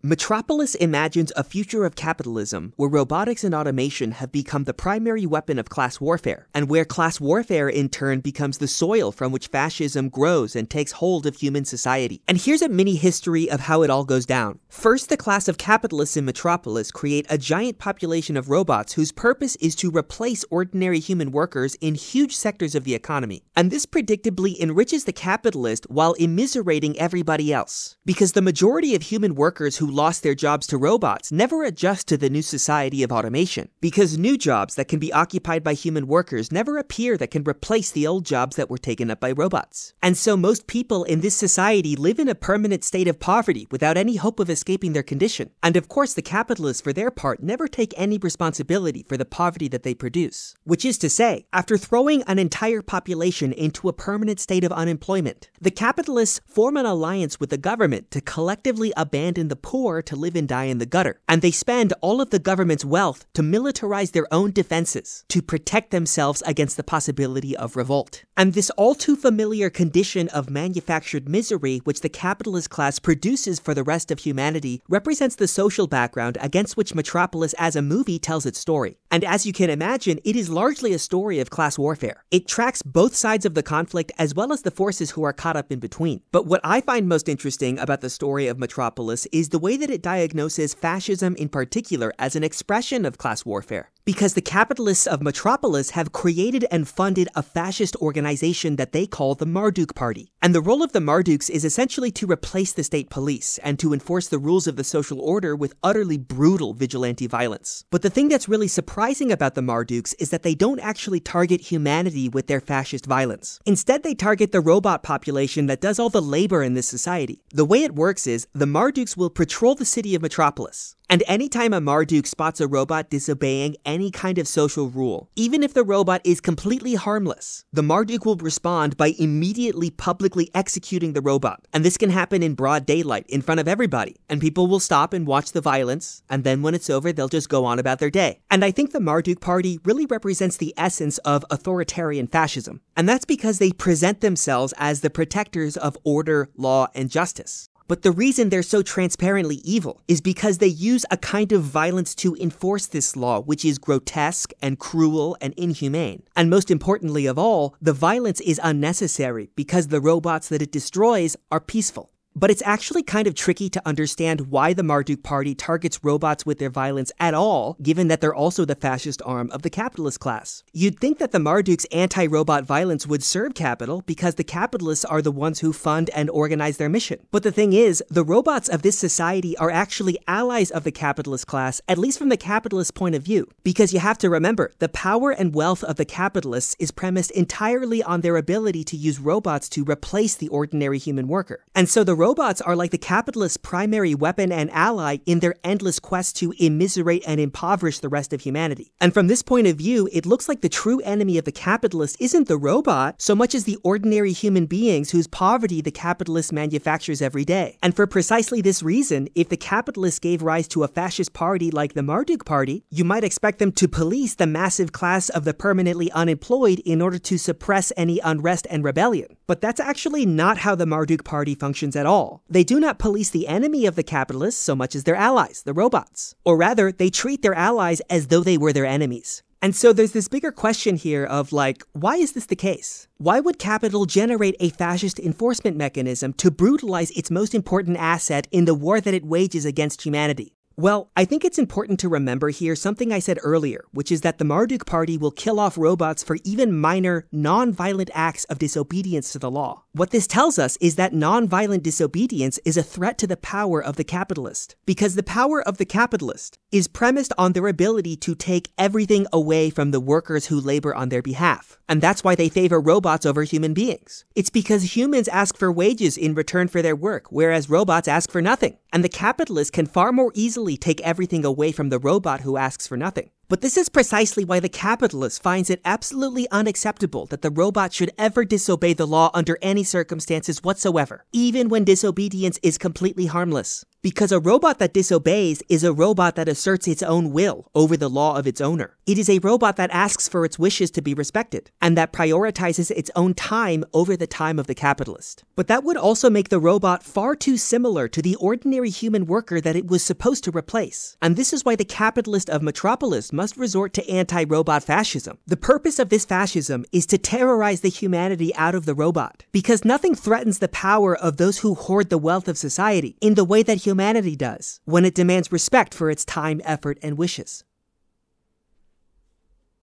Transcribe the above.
Metropolis imagines a future of capitalism where robotics and automation have become the primary weapon of class warfare, and where class warfare in turn becomes the soil from which fascism grows and takes hold of human society. And here's a mini history of how it all goes down. First, the class of capitalists in Metropolis create a giant population of robots whose purpose is to replace ordinary human workers in huge sectors of the economy. And this predictably enriches the capitalist while immiserating everybody else. Because the majority of human workers who lost their jobs to robots never adjust to the new society of automation, because new jobs that can be occupied by human workers never appear that can replace the old jobs that were taken up by robots. And so most people in this society live in a permanent state of poverty without any hope of escaping their condition. And of course the capitalists for their part never take any responsibility for the poverty that they produce. Which is to say, after throwing an entire population into a permanent state of unemployment, the capitalists form an alliance with the government to collectively abandon the poor to live and die in the gutter. And they spend all of the government's wealth to militarize their own defenses, to protect themselves against the possibility of revolt. And this all too familiar condition of manufactured misery which the capitalist class produces for the rest of humanity represents the social background against which Metropolis as a movie tells its story. And as you can imagine, it is largely a story of class warfare. It tracks both sides of the conflict as well as the forces who are caught up in between. But what I find most interesting about the story of Metropolis is the way that it diagnoses fascism in particular as an expression of class warfare. Because the capitalists of Metropolis have created and funded a fascist organization that they call the Marduk Party. And the role of the Marduks is essentially to replace the state police and to enforce the rules of the social order with utterly brutal vigilante violence. But the thing that's really surprising about the Marduks is that they don't actually target humanity with their fascist violence. Instead, they target the robot population that does all the labor in this society. The way it works is, the Marduks will patrol the city of Metropolis. And anytime a Marduk spots a robot disobeying any kind of social rule, even if the robot is completely harmless, the Marduk will respond by immediately publicly executing the robot. And this can happen in broad daylight, in front of everybody. And people will stop and watch the violence, and then when it's over, they'll just go on about their day. And I think the Marduk Party really represents the essence of authoritarian fascism. And that's because they present themselves as the protectors of order, law, and justice. But the reason they're so transparently evil is because they use a kind of violence to enforce this law, which is grotesque and cruel and inhumane. And most importantly of all, the violence is unnecessary because the robots that it destroys are peaceful. But it's actually kind of tricky to understand why the Marduk Party targets robots with their violence at all, given that they're also the fascist arm of the capitalist class. You'd think that the Marduks' anti-robot violence would serve capital because the capitalists are the ones who fund and organize their mission. But the thing is, the robots of this society are actually allies of the capitalist class, at least from the capitalist point of view. Because you have to remember, the power and wealth of the capitalists is premised entirely on their ability to use robots to replace the ordinary human worker. And so the robots are like the capitalists' primary weapon and ally in their endless quest to immiserate and impoverish the rest of humanity. And from this point of view, it looks like the true enemy of the capitalist isn't the robot so much as the ordinary human beings whose poverty the capitalist manufactures every day. And for precisely this reason, if the capitalists gave rise to a fascist party like the Marduk Party, you might expect them to police the massive class of the permanently unemployed in order to suppress any unrest and rebellion. But that's actually not how the Marduk Party functions at all. They do not police the enemy of the capitalists so much as their allies, the robots. Or rather, they treat their allies as though they were their enemies. And so there's this bigger question here of why is this the case? Why would capital generate a fascist enforcement mechanism to brutalize its most important asset in the war that it wages against humanity? Well, I think it's important to remember here something I said earlier, which is that the Marduk Party will kill off robots for even minor, non-violent acts of disobedience to the law. What this tells us is that non-violent disobedience is a threat to the power of the capitalist, because the power of the capitalist is premised on their ability to take everything away from the workers who labor on their behalf. And that's why they favor robots over human beings. It's because humans ask for wages in return for their work, whereas robots ask for nothing. And the capitalist can far more easily take everything away from the robot who asks for nothing. But this is precisely why the capitalist finds it absolutely unacceptable that the robot should ever disobey the law under any circumstances whatsoever, even when disobedience is completely harmless. Because a robot that disobeys is a robot that asserts its own will over the law of its owner. It is a robot that asks for its wishes to be respected, and that prioritizes its own time over the time of the capitalist. But that would also make the robot far too similar to the ordinary human worker that it was supposed to replace. And this is why the capitalist of Metropolis must resort to anti-robot fascism. The purpose of this fascism is to terrorize the humanity out of the robot, because nothing threatens the power of those who hoard the wealth of society in the way that humanity does, when it demands respect for its time, effort, and wishes.